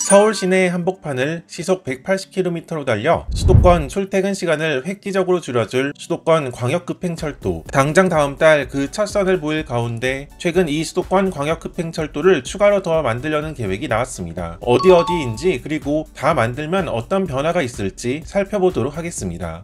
서울 시내 한복판을 시속 180km로 달려 수도권 출퇴근 시간을 획기적으로 줄여줄 수도권 광역급행철도. 당장 다음 달 그 첫 선을 보일 가운데 최근 이 수도권 광역급행철도를 추가로 더 만들려는 계획이 나왔습니다. 어디인지 그리고 다 만들면 어떤 변화가 있을지 살펴보도록 하겠습니다.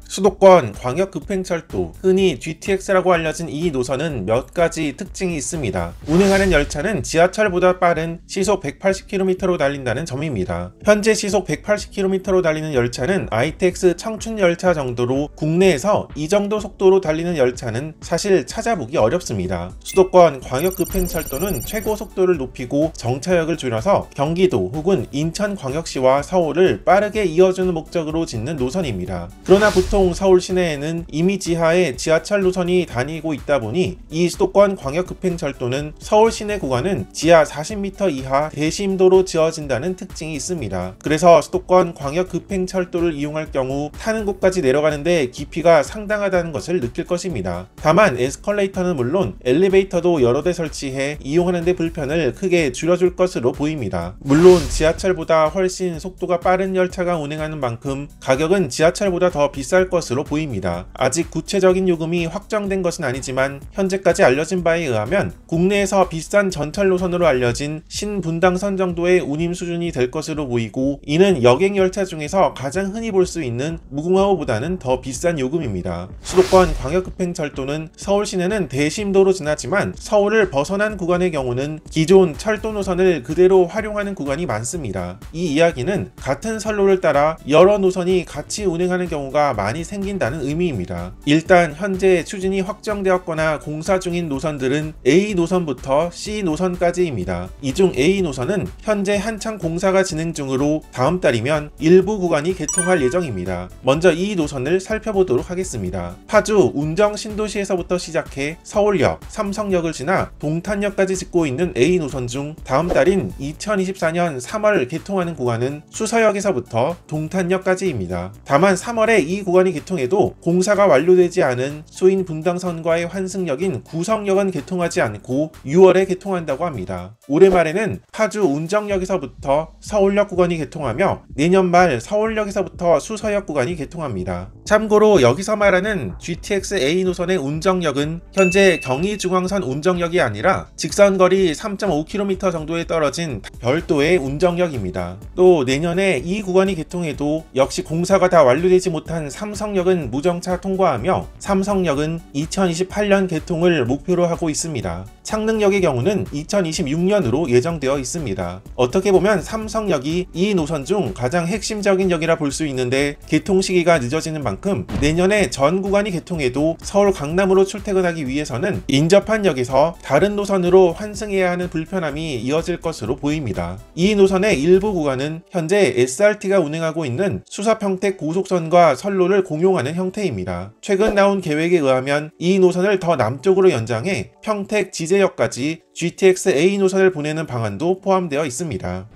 수도권 광역급행철도, 흔히 GTX라고 알려진 이 노선은 몇 가지 특징이 있습니다. 운행하는 열차는 지하철보다 빠른 시속 180km로 달린다는 점입니다. 현재 시속 180km로 달리는 열차는 ITX 청춘열차 정도로 국내에서 이 정도 속도로 달리는 열차는 사실 찾아보기 어렵습니다. 수도권 광역급행철도는 최고 속도를 높이고 정차역을 줄여서 경기도 혹은 인천광역시와 서울을 빠르게 이어주는 목적으로 짓는 노선입니다. 그러나 보통 서울 시내에는 이미 지하에 지하철 노선이 다니고 있다 보니 이 수도권 광역급행철도는 서울 시내 구간은 지하 40m 이하 대심도로 지어진다는 특징이 있습니다. 그래서 수도권 광역급행철도를 이용할 경우 타는 곳까지 내려가는데 깊이가 상당하다는 것을 느낄 것입니다. 다만 에스컬레이터는 물론 엘리베이터도 여러 대 설치해 이용하는 데 불편을 크게 줄여줄 것으로 보입니다. 물론 지하철보다 훨씬 속도가 빠른 열차가 운행하는 만큼 가격은 지하철보다 더 비쌀 것으로 보입니다. 아직 구체적인 요금이 확정된 것은 아니지만 현재까지 알려진 바에 의하면 국내에서 비싼 전철 노선으로 알려진 신분당선 정도의 운임 수준이 될 것으로 보이고, 이는 여객열차 중에서 가장 흔히 볼 수 있는 무궁화호보다는 더 비싼 요금입니다. 수도권 광역급행철도는 서울 시내는 대심도로 지나지만 서울을 벗어난 구간의 경우는 기존 철도 노선을 그대로 활용하는 구간이 많습니다. 이 이야기는 같은 선로를 따라 여러 노선이 같이 운행하는 경우가 많이 생긴다는 의미입니다. 일단 현재 추진이 확정되었거나 공사 중인 노선들은 A 노선부터 C 노선까지입니다. 이 중 A 노선은 현재 한창 공사가 진행 중으로 다음 달이면 일부 구간이 개통할 예정입니다. 먼저 이 노선을 살펴보도록 하겠습니다. 파주 운정 신도시에서부터 시작해 서울역, 삼성역을 지나 동탄역까지 짓고 있는 A 노선 중 다음 달인 2024년 3월 개통하는 구간은 수서역에서부터 동탄역까지입니다. 다만 3월에 이 구간이 개통해도 공사가 완료되지 않은 수인 분당선과의 환승역인 구성역은 개통하지 않고 6월에 개통한다고 합니다. 올해 말에는 파주 운정역에서부터 서울역 구간이 개통하며 내년 말 서울역에서부터 수서역 구간이 개통합니다. 참고로 여기서 말하는 GTX A 노선의 운정역은 현재 경의중앙선 운정역이 아니라 직선거리 3.5km 정도에 떨어진 별도의 운정역입니다. 또 내년에 이 구간이 개통해도 역시 공사가 다 완료되지 못한 삼성역은 무정차 통과하며 삼성역은 2028년 개통을 목표로 하고 있습니다. 창릉역의 경우는 2026년으로 예정되어 있습니다. 어떻게 보면 삼성역이 이 노선 중 가장 핵심적인 역이라 볼 수 있는데, 개통 시기가 늦어지는 만큼 내년에 전 구간이 개통해도 서울 강남으로 출퇴근하기 위해서는 인접한 역에서 다른 노선으로 환승해야 하는 불편함이 이어질 것으로 보입니다. 이 노선의 일부 구간은 현재 SRT가 운행하고 있는 수서평택 고속선과 선로를 공용하는 형태입니다. 최근 나온 계획에 의하면 이 노선을 더 남쪽으로 연장해 평택 지제역까지 GTX A 노선을 보내는 방안도 포함되어 있습니다.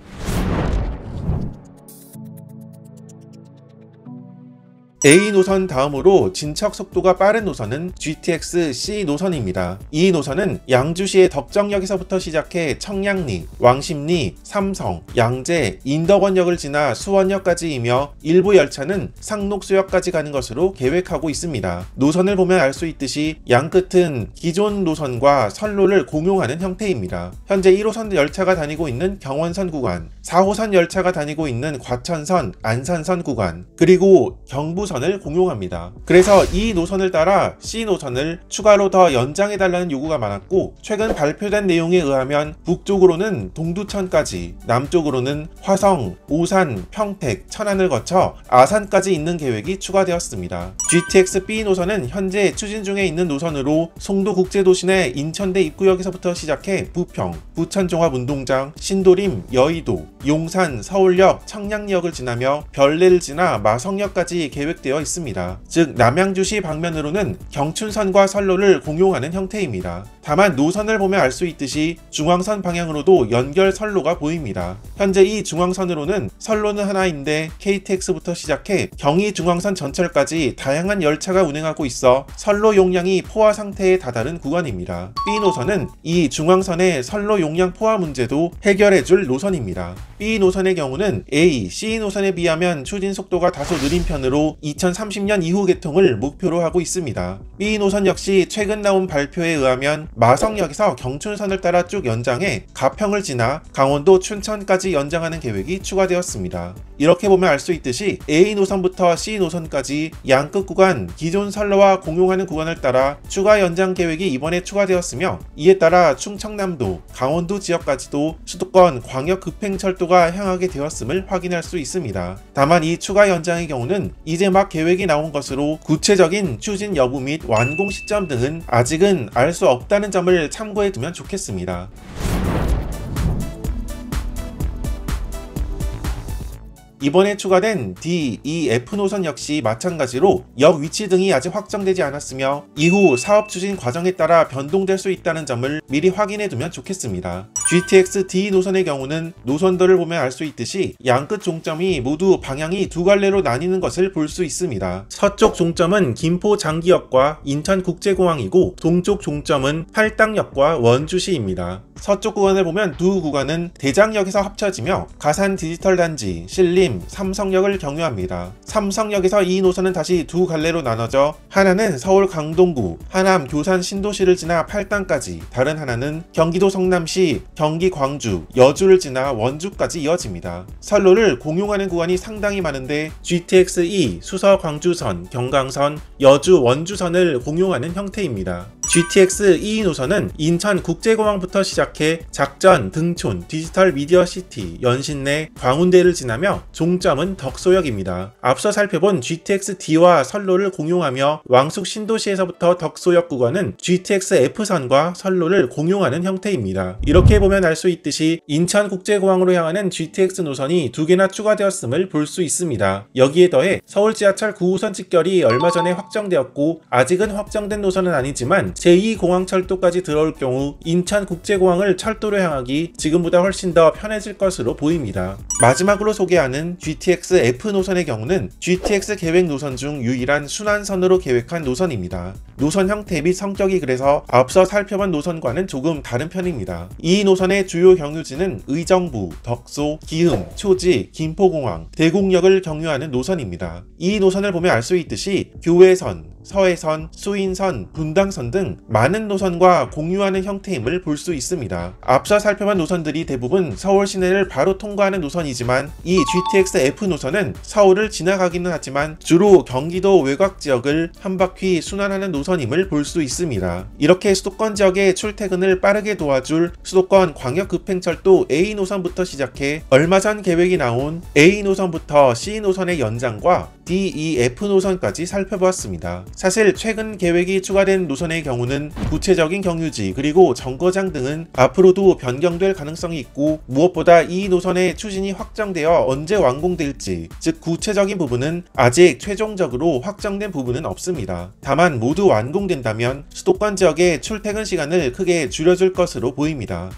A 노선 다음으로 진척 속도가 빠른 노선은 GTX C 노선입니다. 이 노선은 양주시의 덕정역에서부터 시작해 청량리, 왕십리, 삼성, 양재, 인덕원역을 지나 수원역까지이며 일부 열차는 상록수역까지 가는 것으로 계획하고 있습니다. 노선을 보면 알 수 있듯이 양 끝은 기존 노선과 선로를 공용하는 형태입니다. 현재 1호선 열차가 다니고 있는 경원선 구간, 4호선 열차가 다니고 있는 과천선, 안산선 구간, 그리고 경부 선을 공용합니다. 그래서 이 노선을 따라 C 노선을 추가로 더 연장해달라는 요구가 많았고, 최근 발표된 내용에 의하면 북쪽으로는 동두천까지, 남쪽으로는 화성, 오산, 평택, 천안을 거쳐 아산까지 있는 계획이 추가되었습니다. GTX B 노선은 현재 추진 중에 있는 노선으로 송도국제도시 내 인천대 입구역에서부터 시작해 부평, 부천종합운동장, 신도림, 여의도, 용산, 서울역, 청량리역을 지나며 별내를 지나 마성역까지 계획 계획되어 있습니다. 즉 남양주시 방면으로는 경춘선과 선로를 공용하는 형태입니다. 다만 노선을 보면 알 수 있듯이 중앙선 방향으로도 연결 선로가 보입니다. 현재 이 중앙선으로는 선로는 하나인데 KTX부터 시작해 경의중앙선 전철까지 다양한 열차가 운행하고 있어 선로 용량이 포화 상태에 다다른 구간입니다. B 노선은 이 중앙선의 선로 용량 포화 문제도 해결해줄 노선입니다. B 노선의 경우는 A, C 노선에 비하면 추진 속도가 다소 느린 편으로 2030년 이후 개통을 목표로 하고 있습니다. B 노선 역시 최근 나온 발표에 의하면 마성역에서 경춘선을 따라 쭉 연장해 가평을 지나 강원도 춘천까지 연장하는 계획이 추가되었습니다. 이렇게 보면 알 수 있듯이 A 노선부터 C 노선까지 양끝 구간 기존 선로와 공용하는 구간을 따라 추가 연장 계획이 이번에 추가되었으며, 이에 따라 충청남도, 강원도 지역까지도 수도권 광역 급행철도가 향하게 되었음을 확인할 수 있습니다. 다만 이 추가 연장의 경우는 이제 막 계획이 나온 것으로 구체적인 추진 여부 및 완공 시점 등은 아직은 알 수 없다는 점을 참고해 두면 좋겠습니다. 이번에 추가된 D, E, F 노선 역시 마찬가지로 역 위치 등이 아직 확정되지 않았으며 이후 사업 추진 과정에 따라 변동될 수 있다는 점을 미리 확인해 두면 좋겠습니다. GTX D 노선의 경우는 노선도를 보면 알 수 있듯이 양끝 종점이 모두 방향이 두 갈래로 나뉘는 것을 볼 수 있습니다. 서쪽 종점은 김포 장기역과 인천국제공항이고 동쪽 종점은 팔당역과 원주시입니다. 서쪽 구간을 보면 두 구간은 대장역에서 합쳐지며 가산 디지털 단지, 신림, 삼성역을 경유합니다. 삼성역에서 이 노선은 다시 두 갈래로 나눠져 하나는 서울 강동구, 하남 교산 신도시를 지나 팔당까지, 다른 하나는 경기도 성남시, 경기 광주, 여주를 지나 원주까지 이어집니다. 선로를 공용하는 구간이 상당히 많은데 GTX-E, 수서 광주선, 경강선, 여주 원주선을 공용하는 형태입니다. GTX-E 노선은 인천국제공항부터 시작해 작전, 등촌, 디지털 미디어 시티, 연신내, 광운대를 지나며 종점은 덕소역입니다. 앞서 살펴본 GTX-D와 선로를 공용하며 왕숙 신도시에서부터 덕소역 구간은 GTX-F선과 선로를 공용하는 형태입니다. 이렇게 보면 알 수 있듯이 인천국제공항으로 향하는 GTX 노선이 두 개나 추가되었음을 볼 수 있습니다. 여기에 더해 서울 지하철 9호선 직결이 얼마 전에 확정되었고 아직은 확정된 노선은 아니지만 제2공항철도까지 들어올 경우 인천국제공항을 철도로 향하기 지금보다 훨씬 더 편해질 것으로 보입니다. 마지막으로 소개하는 GTX-F 노선의 경우는 GTX 계획 노선 중 유일한 순환선으로 계획한 노선입니다. 노선 형태 및 성격이 그래서 앞서 살펴본 노선과는 조금 다른 편입니다. 이 노선의 주요 경유지는 의정부, 덕소, 기흥, 초지, 김포공항, 대곡역을 경유하는 노선입니다. 이 노선을 보면 알 수 있듯이 교외선, 서해선, 수인선, 분당선 등 많은 노선과 공유하는 형태임을 볼 수 있습니다. 앞서 살펴본 노선들이 대부분 서울 시내를 바로 통과하는 노선이지만 이 GTX-F 노선은 서울을 지나가기는 하지만 주로 경기도 외곽 지역을 한 바퀴 순환하는 노선임을 볼 수 있습니다. 이렇게 수도권 지역의 출퇴근을 빠르게 도와줄 수도권 광역급행철도 A 노선부터 시작해 얼마 전 계획이 나온 A 노선부터 C 노선의 연장과 D, E, F 노선까지 살펴보았습니다. 사실 최근 계획이 추가된 노선의 경우는 구체적인 경유지 그리고 정거장 등은 앞으로도 변경될 가능성이 있고 무엇보다 이 노선의 추진이 확정되어 언제 완공될지, 즉 구체적인 부분은 아직 최종적으로 확정된 부분은 없습니다. 다만 모두 완공된다면 수도권 지역의 출퇴근 시간을 크게 줄여줄 것으로 보입니다.